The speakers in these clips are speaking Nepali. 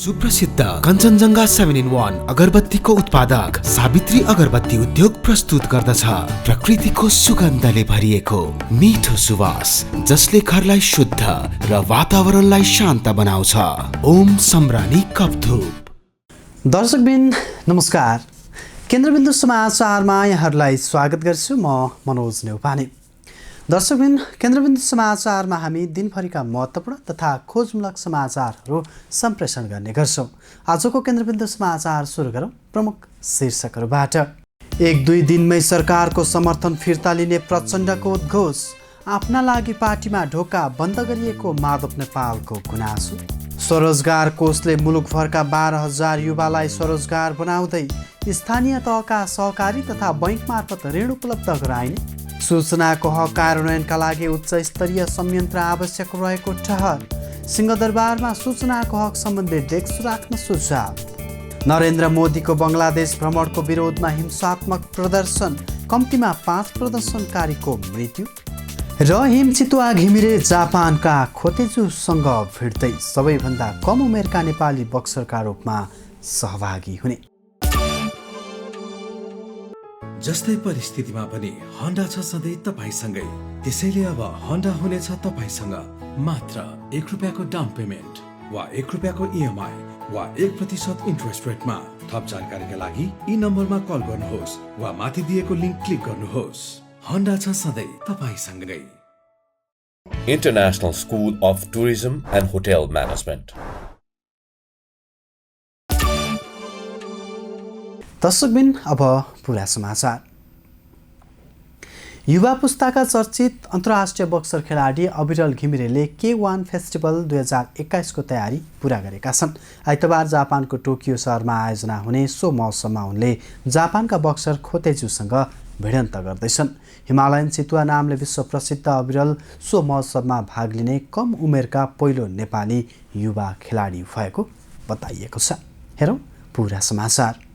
सुप्रसिद्ध कञ्चनजङ्घा 7-in-1 अगरबत्तीको उत्पादक सावित्री अगरबत्ती उद्योग प्रस्तुत गर्दछ प्रकृतिको सुगन्धले भरिएको मिठो सुवास जसले घरलाई शुद्ध र वातावरणलाई शान्त बनाउँछ। ओम सम्रानी कपधूप। दर्शकबिन नमस्कार, केन्द्रबिन्दु समाचारमा यहाँहरूलाई स्वागत गर्छु। म मनोज नेउपाने। दर्शकबिन, केन्द्रबिन्दु समाचारमा हामी दिनभरिका महत्त्वपूर्ण तथा खोजमूलक समाचारहरू सम्प्रेषण गर्ने गर्छौँ। आजको केन्द्रबिन्दु समाचार सुरु गरौँ प्रमुख शीर्षकहरूबाट। 1-2 दिनमै सरकारको समर्थन फिर्ता लिने प्रचण्डको उद्घोष। आफ्ना लागि पार्टीमा ढोका बन्द गरिएको माधव नेपालको गुनासो। स्वरोजगार कोषले मुलुकभरका 12,000 युवालाई स्वरोजगार बनाउँदै स्थानीय तहका सहकारी तथा बैंक मार्फत ऋण उपलब्ध गराइने। सूचनाको हक कार्यान्वयनका लागि उच्च स्तरीय संयन्त्र आवश्यक रहेको ठहर। सिंहदरबारमा सूचनाको हक सम्बन्धी डेस्क राख्न सुझाव। नरेन्द्र मोदीको बङ्गलादेश भ्रमणको विरोधमा हिंसात्मक प्रदर्शन, कम्तीमा 5 प्रदर्शनकारीको मृत्यु। र हिमचितुवा घिमिरे जापानका खोतेजुसँग भिड्दै सबैभन्दा कम उमेरका नेपाली बक्सरका रूपमा सहभागी हुने। जस्तै परिस्थितिमा पनि होन्डा छ सधैँ तपाईसँगै। त्यसैले अब होन्डा हुनेछ तपाईसँग मात्र 1 रुपियाँको डाउन पेमेन्ट वा 1 रुपियाँको EMI वा 1% इन्ट्रेस्ट रेटमा। थप जानकारीका लागि यी नम्बरमा कल गर्नुहोस् वा माथि दिएको लिङ्क क्लिक गर्नुहोस्। होन्डा छ सधैँ तपाईसँगै। International School of Tourism and Hotel Management. दर्शकबिन, अब पुरा समाचार। युवा पुस्ताका चर्चित अन्तर्राष्ट्रिय बक्सर खेलाडी अविरल घिमिरेले K1 फेस्टिभल 2021 को तयारी पूरा गरेका छन्। आइतबार जापानको टोकियो सहरमा आयोजना हुने सो महोत्सवमा उनले जापानका बक्सर खोतेजुसँग भिडन्त गर्दैछन्। हिमालयन चितुवा नामले विश्व प्रसिद्ध अविरल सो महोत्सवमा भाग लिने कम उमेरका पहिलो नेपाली युवा खेलाडी भएको बताइएको छ। हेरौँ पुरा समाचार।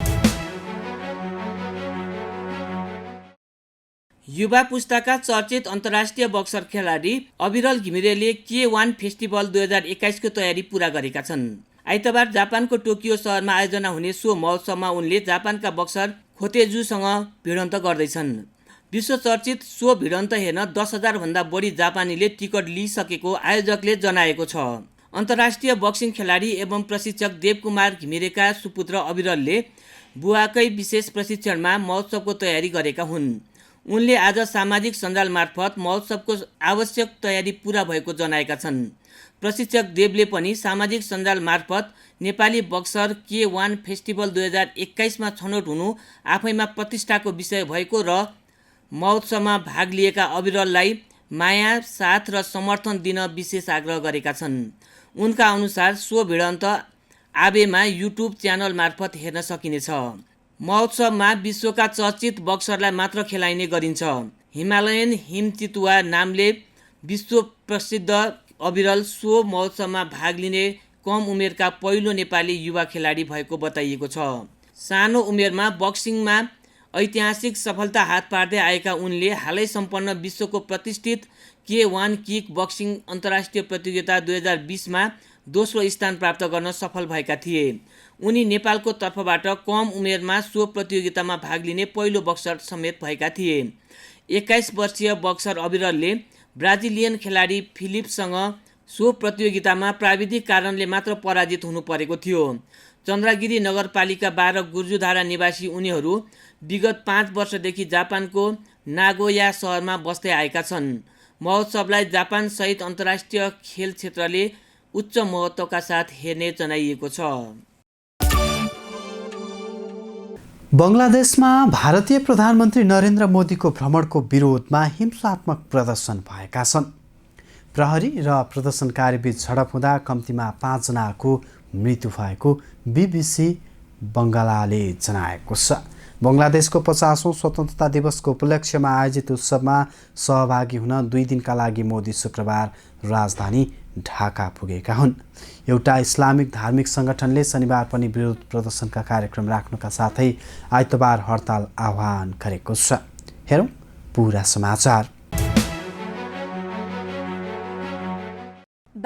युवा पुस्ताका चर्चित अन्तर्राष्ट्रिय बक्सर खेलाडी अविरल घिमिरेले K1 फेस्टिभल 2021 को तयारी पूरा गरेका छन्। आइतबार जापानको टोकियो सहरमा आयोजना हुने सो महोत्सवमा उनले जापानका बक्सर खोतेजुसँग भिडन्त गर्दैछन्। विश्व चर्चित सो भिडन्त हेर्न 10,000 भन्दा बढी जापानीले टिकट लिइसकेको आयोजकले जनाएको छ। अन्तर्राष्ट्रिय बक्सिङ खेलाडी एवं प्रशिक्षक देवकुमार घिमिरेका सुपुत्र अविरलले बुवाकै विशेष प्रशिक्षणमा महोत्सवको तयारी गरेका हुन्। उनले आज सामाजिक सञ्जाल मार्फत महोत्सवको आवश्यक तयारी पूरा भएको जनाएका छन्। प्रशिक्षक देवले पनि सामाजिक सञ्जाल मार्फत नेपाली बक्सर K1 फेस्टिभल 2021 मा छनौट हुनु आफैमा प्रतिष्ठाको विषय भएको र महोत्सवमा भाग लिएका अविरललाई माया, साथ र समर्थन दिन विशेष आग्रह गरेका छन्। उनका अनुसार सो भिडन्त आबेमा युट्युब च्यानल मार्फत हेर्न सकिनेछ। महोत्सवमा विश्वका चर्चित बक्सरलाई मात्र खेलाइने गरिन्छ। हिमालयन हिमचितुवा नामले विश्व प्रसिद्ध अविरल सो महोत्सवमा भाग लिने कम उमेरका पहिलो नेपाली युवा खेलाडी भएको बताइएको छ। सानो उमेरमा बक्सिङमा ऐतिहासिक सफलता हात पार्दै आएका उनले हालै सम्पन्न विश्वको प्रतिष्ठित K1 किक बक्सिङ अन्तर्राष्ट्रिय प्रतियोगिता 2020 मा दोस्रो स्थान प्राप्त गर्न सफल भएका थिए। उनी नेपालको तर्फबाट कम उमेरमा सो प्रतियोगितामा भाग लिने पहिलो बक्सर समेत भएका थिए। 21 वर्षीय बक्सर अविरलले ब्राजिलियन खेलाडी फिलिपसँग सो प्रतियोगितामा प्राविधिक कारणले मात्र पराजित हुनु परेको थियो। चन्द्रगिरी नगरपालिका 12 गुर्जुधारा निवासी उनीहरू विगत 5 वर्षदेखि जापानको नागोया सहरमा बस्दै आएका छन्। महोत्सवलाई जापान सहित अन्तर्राष्ट्रिय खेल क्षेत्रले उच्च महत्त्वका साथ हेर्ने जनाइएको छ। बङ्गलादेशमा भारतीय प्रधानमन्त्री नरेन्द्र मोदीको भ्रमणको विरोधमा हिंसात्मक प्रदर्शन भएका छन्। प्रहरी र प्रदर्शनकारी बीच झडप हुँदा कम्तीमा 5 जनाको मृत्यु भएको BBC बङ्गलाले जनाएको छ। बङ्गलादेशको 50औं स्वतन्त्रता दिवसको उपलक्ष्यमा आयोजित उत्सवमा सहभागी हुन 2 दिनका लागि मोदी शुक्रबार राजधानी ढाका पुगेका हुन्। एउटा इस्लामिक धार्मिक सङ्गठनले शनिबार पनि विरोध प्रदर्शनका कार्यक्रम राख्नुका साथै आइतबार हडताल आह्वान गरेको छ। हेरौँ पुरा समाचार।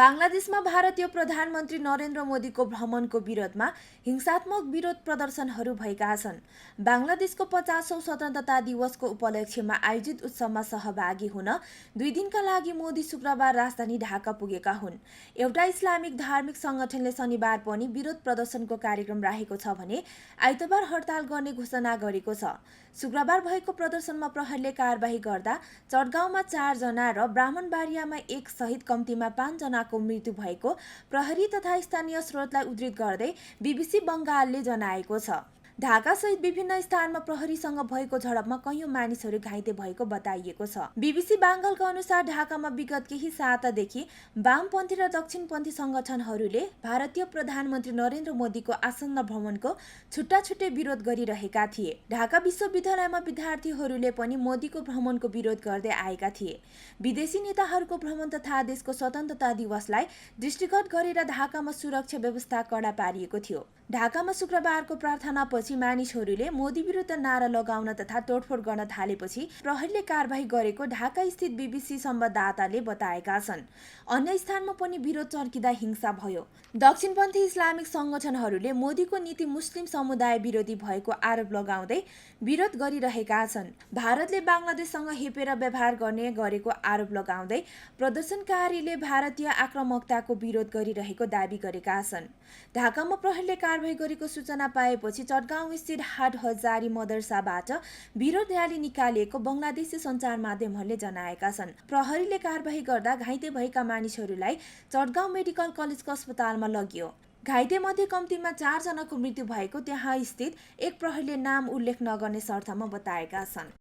बांग्लादेशमा भारतीय प्रधानमन्त्री नरेन्द्र मोदीको भ्रमणको विरोधमा हिंसात्मक विरोध प्रदर्शनहरू भएका छन्। बांग्लादेशको 50औं स्वतन्त्रता दिवसको उपलक्ष्यमा आयोजित उत्सवमा सहभागी हुन 2 दिनका लागि मोदी शुक्रबार राजधानी ढाका पुगेका हुन्। एउटा इस्लामिक धार्मिक संगठनले शनिबार पनि विरोध प्रदर्शनको कार्यक्रम राखेको छ भने आइतबार हडताल गर्ने घोषणा गरेको छ। शुक्रबार भएको प्रदर्शनमा प्रहरीले कारबाही गर्दा चटगाउँमा 4 जना र ब्राह्मणबारियामा 1 सहित कम्तीमा 5 जनाको मृत्यु भएको प्रहरी तथा स्थानीय स्रोतलाई उद्धृत गर्दै बीबीसी बंगालले जनाएको छ। ढाका सहित विभिन्न स्थानमा प्रहरीसँग भएको झडपमा कैयौं मानिसहरू घाइते भएको बताइएको छ। बीबीसी बंगालका अनुसार ढाकामा विगत केही सातादेखि वामपन्थी र दक्षिणपन्थी संगठनहरूले भारतीय प्रधानमन्त्री नरेन्द्र मोदीको आसन्न भ्रमणको छुट्टा-छुट्टै विरोध गरिरहेका थिए। ढाका विश्वविद्यालयमा विद्यार्थीहरूले पनि मोदीको भ्रमणको विरोध गर्दै आएका थिए। विदेशी नेताहरूको भ्रमण तथा देशको स्वतन्त्रता दिवसलाई दृष्टिगत गरेर ढाकामा सुरक्षा व्यवस्था कडा पारिएको थियो। ढाकामा शुक्रबारको प्रार्थनापछि मानिसहरूले मोदी विरुद्ध नारा लगाउन तथा तोडफोड गर्न थालेपछि प्रहरीले कारबाही गरेको ढाका स्थित बीबीसी संवाददाताले बताएका छन्। अन्य स्थानमा पनि विरोध चर्किँदा हिंसा भयो। दक्षिणपन्थी इस्लामिक संगठनहरूले मोदीको नीति मुस्लिम समुदाय विरोधी भएको आरोप लगाउँदै विरोध गरिरहेका छन्। भारतले बांग्लादेशसँग हेपेर व्यवहार गर्ने गरेको आरोप लगाउँदै प्रदर्शनकारीले भारतीय आक्रामकताको विरोध गरिरहेको दाबी गरेका छन्। ढाकामा प्रहरीले कारबाही गरेको सूचना पाएपछि चटगाउँ स्थित हाट हजारी मदरसाबाट विरोध र्याली निकालिएको बंगलादेशी सञ्चार माध्यमहरूले जनाएका छन्। प्रहरीले कारबाही गर्दा घाइते भएका मानिसहरूलाई चटगाउँ मेडिकल कलेजको अस्पतालमा लगियो। घाइते मध्ये कम्तीमा 4 जनाको मृत्यु भएको त्यहाँ स्थित एक प्रहरीले नाम उल्लेख नगर्ने शर्तमा बताएका छन्।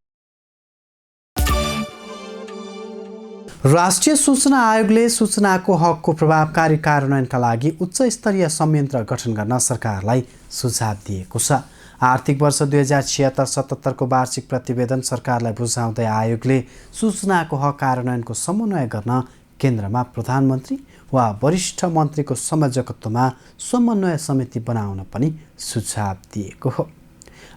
राष्ट्रिय सूचना आयोगले सूचनाको हकको प्रभावकारी कार्यान्वयनका लागि उच्च स्तरीय संयन्त्र गठन गर्न सरकारलाई सुझाव दिएको छ। आर्थिक वर्ष 2076-77 को वार्षिक प्रतिवेदन सरकारलाई बुझाउँदै आयोगले सूचनाको हक कार्यान्वयनको समन्वय गर्न केन्द्रमा प्रधानमन्त्री वा वरिष्ठ मन्त्रीको संयोजकत्वमा समन्वय समिति बनाउन पनि सुझाव दिएको हो।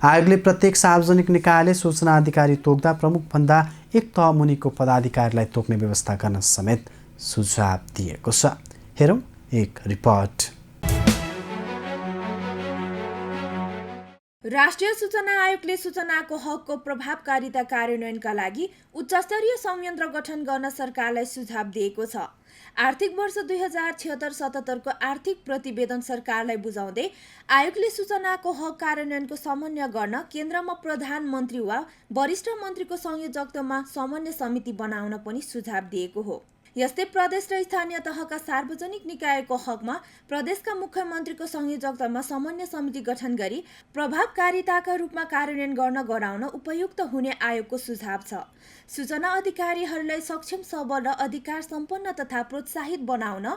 आयोगले प्रत्येक सार्वजनिक निकायले सूचना अधिकारी तोक्दा प्रमुखभन्दा एक तह मुनिको पदाधिकारीलाई तोक्ने व्यवस्था गर्न समेत सुझाव दिएको छ। हेरौँ एक रिपोर्ट। राष्ट्रिय सूचना आयोगले सूचनाको हकको प्रभावकारिता कार्यान्वयनका लागि उच्चस्तरीय संयन्त्र गठन गर्न सरकारलाई सुझाव दिएको छ। आर्थिक वर्ष 2076-77 को आर्थिक प्रतिवेदन सरकारलाई बुझाउँदै आयोगले सूचनाको हक कार्यान्वयनको समन्वय गर्न केन्द्रमा प्रधानमन्त्री वा वरिष्ठ मन्त्रीको संयोजकत्वमा समन्वय समिति बनाउन पनि सुझाव दिएको हो। यस्तै प्रदेश र स्थानीय तहका सार्वजनिक निकायको हकमा प्रदेशका मुख्यमन्त्रीको संयोजकत्वमा समन्वय समिति गठन गरी प्रभावकारिताका रूपमा कार्यान्वयन गर्न गराउन उपयुक्त हुने आयोगको सुझाव छ। सूचना अधिकारीहरूलाई सक्षम सबल र अधिकार सम्पन्न तथा प्रोत्साहित बनाउन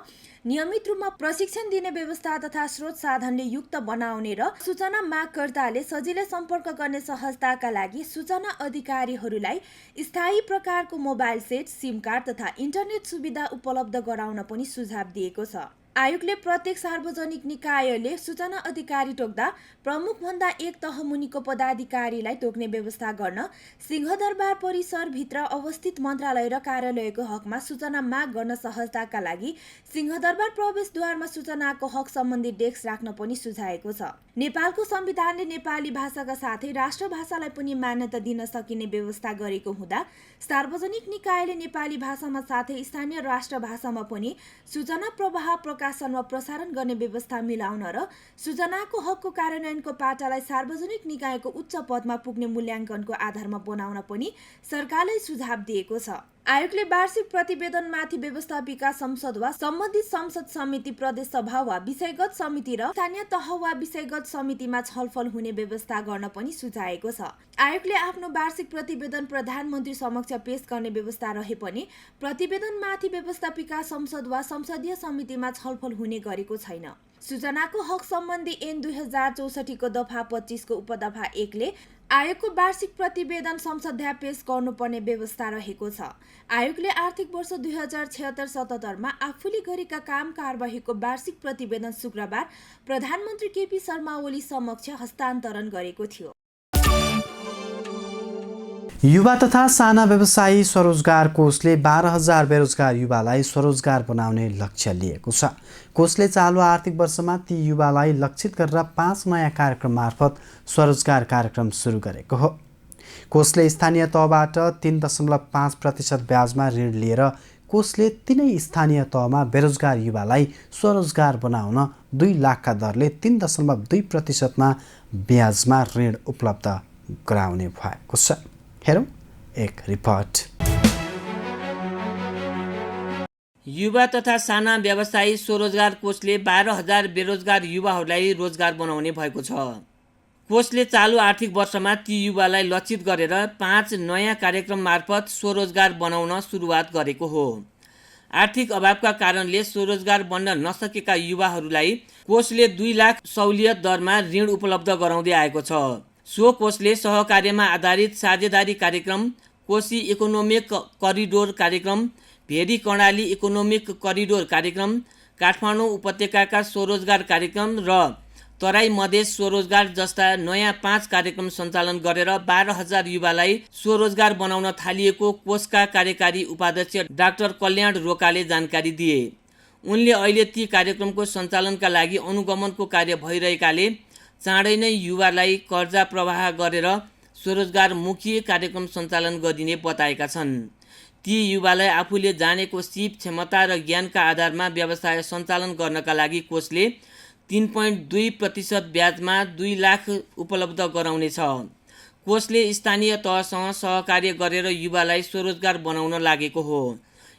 नियमित रूपमा प्रशिक्षण दिने व्यवस्था तथा स्रोत साधनले युक्त बनाउने र सूचना मागकर्ताले सजिलै सम्पर्क गर्ने सहजताका लागि सूचना अधिकारीहरूलाई स्थायी प्रकारको मोबाइल सेट, सिम कार्ड तथा इन्टरनेट सुविधा उपलब्ध गराउन पनि सुझाव दिएको छ। आयोगले प्रत्येक सार्वजनिक निकायले सूचना अधिकारी तोक्दा प्रमुखभन्दा एक तह मुनिको पदाधिकारीलाई तोक्ने व्यवस्था गर्न सिंहदरबार परिसरभित्र अवस्थित मन्त्रालय र कार्यालयको हकमा सूचना माग गर्न सहजताका लागि सिंहदरबार प्रवेशद्वारमा सूचनाको हक सम्बन्धी डेस्क राख्न पनि सुझाएको छ। नेपालको संविधानले नेपाली भाषाका साथै राष्ट्रभाषालाई पनि मान्यता दिन सकिने व्यवस्था गरेको हुँदा सार्वजनिक निकायले नेपाली भाषामा साथै स्थानीय राष्ट्रभाषामा पनि सूचना प्रवाह प्रकाशन वा प्रसारण गर्ने व्यवस्था मिलाउन र सूचनाको हकको कार्यान्वयनको पाटालाई सार्वजनिक निकायको उच्च पदमा पुग्ने मूल्याङ्कनको आधारमा बनाउन पनि सरकारले सुझाव दिएको छ। आयोगले वार्षिक प्रतिवेदनमाथि व्यवस्थापिका संसद वा सम्बन्धित संसद समिति, प्रदेश सभा वा विषयगत समिति र स्थानीय तह वा विषयगत समितिमा छलफल हुने व्यवस्था गर्न पनि सुझाएको छ। आयोगले आफ्नो वार्षिक प्रतिवेदन प्रधानमन्त्री समक्ष पेश गर्ने व्यवस्था रहे पनि प्रतिवेदनमाथि व्यवस्थापिका संसद वा संसदीय समितिमा छलफल हुने गरेको छैन। सूचनाको हक सम्बन्धी ऐन 2064 को दफा 25 को उपदफा 1 ले आयोगको वार्षिक प्रतिवेदन संसदमा पेश गर्नुपर्ने व्यवस्था रहेको छ। आयोगले आर्थिक वर्ष 2076-77 मा आफूले गरेका काम कारबाहीको वार्षिक प्रतिवेदन शुक्रबार प्रधानमन्त्री केपी शर्मा ओली समक्ष हस्तान्तरण गरेको थियो। युवा तथा साना व्यवसायी स्वरोजगार कोषले 12,000 बेरोजगार युवालाई स्वरोजगार बनाउने लक्ष्य लिएको छ। कोषले चालु आर्थिक वर्षमा ती युवालाई लक्षित गरेर 5 नयाँ कार्यक्रम मार्फत स्वरोजगार कार्यक्रम सुरु गरेको हो। कोषले स्थानीय तहबाट 3.5% ब्याजमा ऋण लिएर कोषले तिनै स्थानीय तहमा बेरोजगार युवालाई स्वरोजगार बनाउन 2 लाखका दरले 3.2% ब्याजमा ऋण उपलब्ध गराउने भएको छ। हेरौँ एक रिपोर्ट। युवा तथा साना व्यवसायी स्वरोजगार कोषले 12,000 बेरोजगार युवाहरूलाई रोजगार बनाउने भएको छ। कोषले चालु आर्थिक वर्षमा ती युवालाई लक्षित गरेर 5 नयाँ कार्यक्रम मार्फत स्वरोजगार बनाउन सुरुवात गरेको हो। आर्थिक अभावका कारणले स्वरोजगार बन्न नसकेका युवाहरूलाई कोषले 2 लाख सहुलियत दरमा ऋण उपलब्ध गराउँदै आएको छ। सो कोषले सहकार्यमा आधारित साझेदारी कार्यक्रम, कोशी इकोनोमिक करिडोर कार्यक्रम, भेरी कर्णाली इकोनोमिक करिडोर कार्यक्रम, काठमाडौँ उपत्यकाका स्वरोजगार कार्यक्रम र तराई मधेस स्वरोजगार जस्ता नयाँ 5 कार्यक्रम सञ्चालन गरेर 12,000 युवालाई स्वरोजगार बनाउन थालिएको कोषका कार्यकारी उपाध्यक्ष डाक्टर कल्याण रोकाले जानकारी दिए। उनले अहिले ती कार्यक्रमको सञ्चालनका लागि अनुगमनको कार्य भइरहेकाले चाँडै नै युवालाई कर्जा प्रवाह गरेर स्वरोजगारमुखी कार्यक्रम सञ्चालन गरिने बताएका छन्। ती युवालाई आफूले जानेको सिप, क्षमता र ज्ञानका आधारमा व्यवसाय सञ्चालन गर्नका लागि कोषले 3.2% ब्याजमा 2 लाख उपलब्ध गराउनेछ। कोषले स्थानीय तहसँग सहकार्य गरेर युवालाई स्वरोजगार बनाउन लागेको हो।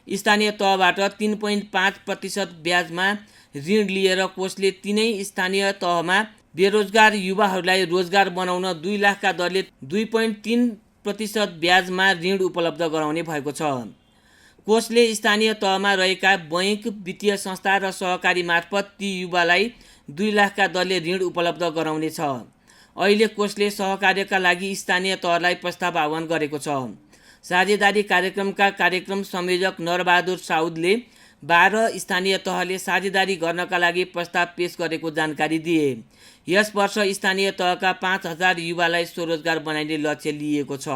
स्थानीय तहबाट 3.5% ब्याजमा ऋण लिएर कोषले तिनै स्थानीय तहमा बेरोजगार युवाहरूलाई रोजगार बनाउन 2 लाखका दरले 2.3% ब्याजमा ऋण उपलब्ध गराउने भएको छ। कोषले स्थानीय तहमा रहेका बैंक, वित्तीय संस्था र सहकारी मार्फत ती युवालाई 2 लाखका दरले ऋण उपलब्ध गराउनेछ। अहिले कोषले सहकार्यका लागि स्थानीय तहलाई प्रस्ताव आह्वान गरेको छ। साझेदारी कार्यक्रमका कार्यक्रम संयोजक नरबहादुर साउदले 12 स्थानीय तहले साझेदारी गर्नका लागि प्रस्ताव पेश गरेको जानकारी दिए। यस वर्ष स्थानीय तहका 5,000 युवालाई स्वरोजगार बनाइने लक्ष्य लिएको छ।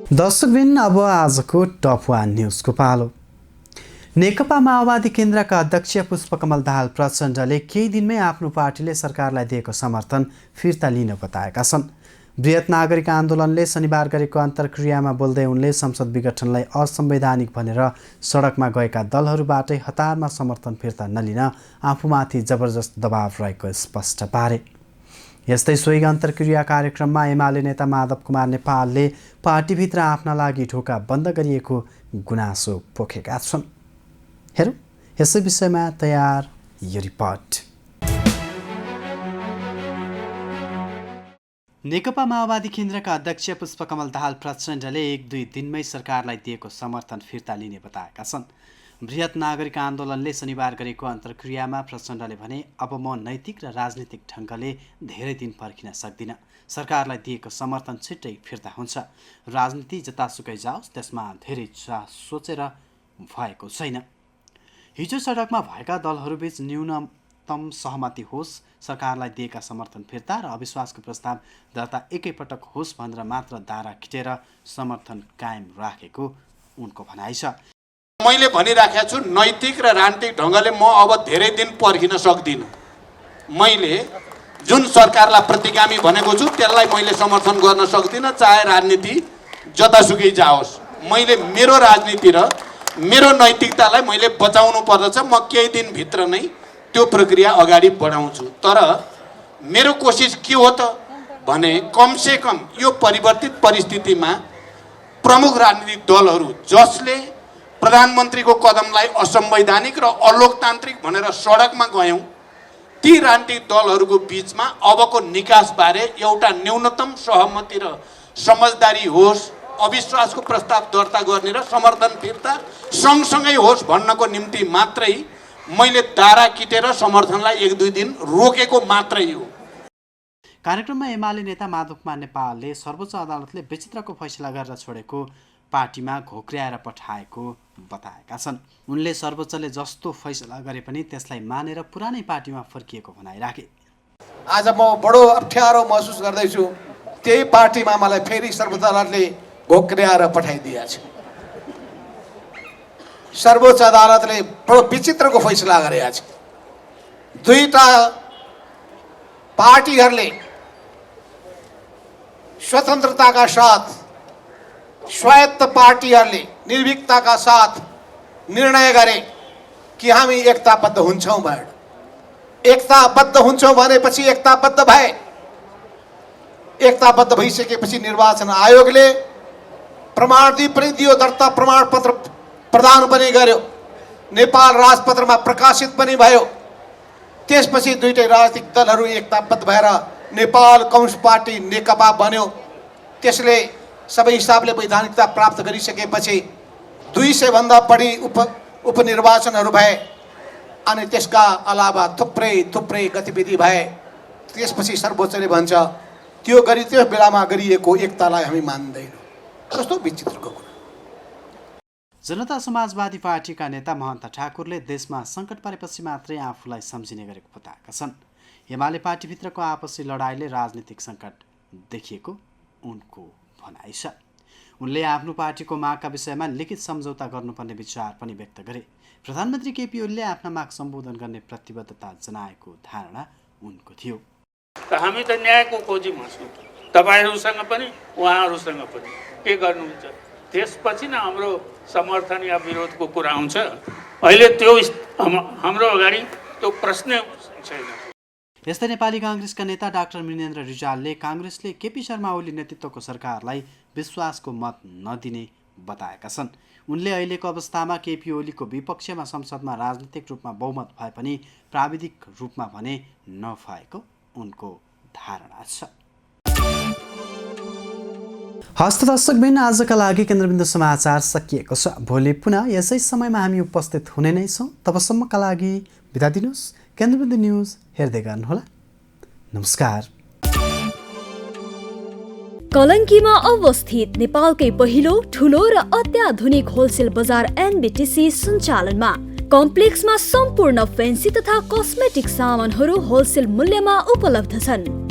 दर्शकबिन, अब आजको टप 1 न्युजको पालो। नेकपा माओवादी केन्द्रका अध्यक्ष पुष्पकमल दाहाल प्रचण्डले केही दिनमै आफ्नो पार्टीले सरकारलाई दिएको समर्थन फिर्ता लिन बताएका छन्। बृहत नागरिक आन्दोलनले शनिबार गरेको अन्तर्क्रियामा बोल्दै उनले संसद विघटनलाई असंवैधानिक भनेर सडकमा गएका दलहरूबाटै हतारमा समर्थन फिर्ता नलिन आफूमाथि जबरजस्त दबाव रहेको स्पष्ट पारे। यस्तै सोही अन्तर्क्रिया कार्यक्रममा एमाले नेता माधव कुमार नेपालले पार्टीभित्र आफ्ना लागि ढोका बन्द गरिएको गुनासो पोखेका छन्। हेरौँ यसै विषयमा तयार यो रिपोर्ट। नेकपा माओवादी केन्द्रका अध्यक्ष पुष्पकमल दाहाल प्रचण्डले 1-2 दिनमै सरकारलाई दिएको समर्थन फिर्ता लिने बताएका छन्। बृहत नागरिक आन्दोलनले शनिबार गरेको अन्तर्क्रियामा प्रचण्डले भने, अब म नैतिक र राजनीतिक ढङ्गले धेरै दिन पर्खिन सक्दिनँ। सरकारलाई दिएको समर्थन छिट्टै फिर्ता हुन्छ। राजनीति जतासुकै जाओस्, त्यसमा धेरै सोचेर भएको छैन। हिजो सडकमा भएका दलहरूबीच न्यूनतम सहमति होस्, सरकारलाई दिएका समर्थन फिर्ता र अविश्वासको प्रस्ताव दर्ता एकैपटक होस् भनेर मात्र दारा खिचेर समर्थन कायम राखेको उनको भनाइ छ। मैले भनिराखेको छु, नैतिक र राजनीतिक ढङ्गले म अब धेरै दिन पर्खिन सक्दिनँ। मैले जुन सरकारलाई प्रतिगामी भनेको छु त्यसलाई मैले समर्थन गर्न सक्दिनँ, चाहे राजनीति जतासुकै जाओस्। मैले मेरो राजनीति र मेरो नैतिकतालाई मैले बचाउनु पर्दछ। म केही दिनभित्र नै त्यो प्रक्रिया अगाडि बढाउँछु। तर मेरो कोसिस के हो त भने, कमसे कम यो परिवर्तित परिस्थितिमा प्रमुख राजनीतिक दलहरू जसले प्रधानमन्त्रीको कदमलाई असंवैधानिक र अलोकतान्त्रिक भनेर सडकमा गयौँ, ती राजनीतिक दलहरूको बिचमा अबको निकासबारे एउटा न्यूनतम सहमति र समझदारी होस्, अविश्वासको प्रस्ताव दर्ता गर्ने र समर्थन फिर्ता सँगसँगै होस् भन्नको निम्ति मात्रै मैले दारा किटेर समर्थनलाई 1-2 दिन रोकेको मात्रै हो। कार्यक्रममा एमाले नेता माधव कुमार नेपालले सर्वोच्च अदालतले विचित्रको फैसला गरेर छोडेको पार्टीमा घोक्र्याएर पठाएको बताएका छन्। उनले सर्वोच्चले जस्तो फैसला गरे पनि त्यसलाई मानेर पुरानै पार्टीमा फर्किएको भनाइ राखे। आज म बडो अप्ठ्यारो महसुस गर्दैछु। त्यही पार्टीमा मलाई फेरि सर्वोच्च अदालतले घोक्र्याएर पठाइदिएछ। सर्वोच्च अदालतले बडो विचित्रको फैसला गरेको छ। दुईटा पार्टीहरूले स्वतन्त्रताका साथ, स्वायत्त पार्टीहरूले निर्भीकताका साथ निर्णय गरे कि हामी एकताबद्ध हुन्छौँ भनेर। एकताबद्ध हुन्छौँ भनेपछि एकताबद्ध भए। एकताबद्ध भइसकेपछि निर्वाचन आयोगले प्रमाणित पनि दियो, दर्ता प्रमाणपत्र प्रदान पनि गर्यो, नेपाल राजपत्रमा प्रकाशित पनि भयो। त्यसपछि दुईटै राजनीतिक दलहरू एकताबद्ध भएर नेपाल कम्युनिस्ट पार्टी नेकपा बन्यो। त्यसले सबै हिसाबले वैधानिकता प्राप्त गरिसकेपछि 200 भन्दा बढी उपनिर्वाचनहरू भए अनि त्यसका अलावा थुप्रै गतिविधि भए। त्यसपछि सर्वोच्चले भन्छ त्यो बेलामा गरिएको एकतालाई हामी मान्दैनौँ। कस्तो विचित्रको कुरा। जनता समाजवादी पार्टीका नेता महन्त ठाकुरले देशमा सङ्कट परेपछि मात्रै आफूलाई सम्झिने गरेको बताएका छन्। एमाले पार्टीभित्रको आपसी लडाईले राजनीतिक सङ्कट देखिएको उनको भनाइ छ। उनले आफ्नो पार्टीको मागका विषयमा लिखित सम्झौता गर्नुपर्ने विचार पनि व्यक्त गरे। प्रधानमन्त्री केपी ओलीले आफ्ना माग सम्बोधन गर्ने प्रतिबद्धता जनाएको धारणा उनको थियो। हामी त न्यायको खोजीमा छौँ, तपाईँहरूसँग पनि उहाँहरूसँग पनि। के गर्नुहुन्छ? त्यसपछि न हाम्रो समर्थन या विरोधको कुरा आउँछ। अहिले त्यो हाम्रो अगाडि त्यो प्रश्न छैन। यस्तै नेपाली काङ्ग्रेसका नेता डाक्टर मृणेन्द्र रिजालले काङ्ग्रेसले केपी शर्मा ओली नेतृत्वको सरकारलाई विश्वासको मत नदिने बताएका छन्। उनले अहिलेको अवस्थामा केपी ओलीको विपक्षमा संसदमा राजनीतिक रूपमा बहुमत भए पनि प्राविधिक रूपमा भने नभएको उनको धारणा छ। हस्त दर्शकबिन आजका लागि केन्द्रबिन्दु समाचार सकिएको छ। भोलि पुनः यसै समयमा हामी उपस्थित हुने नै छौँ। तबसम्मका लागि बिदा दिनुहोस्। केन्द्रबिन्दु न्युज हेर्दै गर्नुहोला। नमस्कार। कलङ्कीमा अवस्थित नेपालकै पहिलो ठुलो र अत्याधुनिक होलसेल बजार एनबिटिसी सञ्चालनमा कम्प्लेक्समा सम्पूर्ण फेन्सी तथा कस्मेटिक सामानहरू होलसेल मूल्यमा उपलब्ध छन्।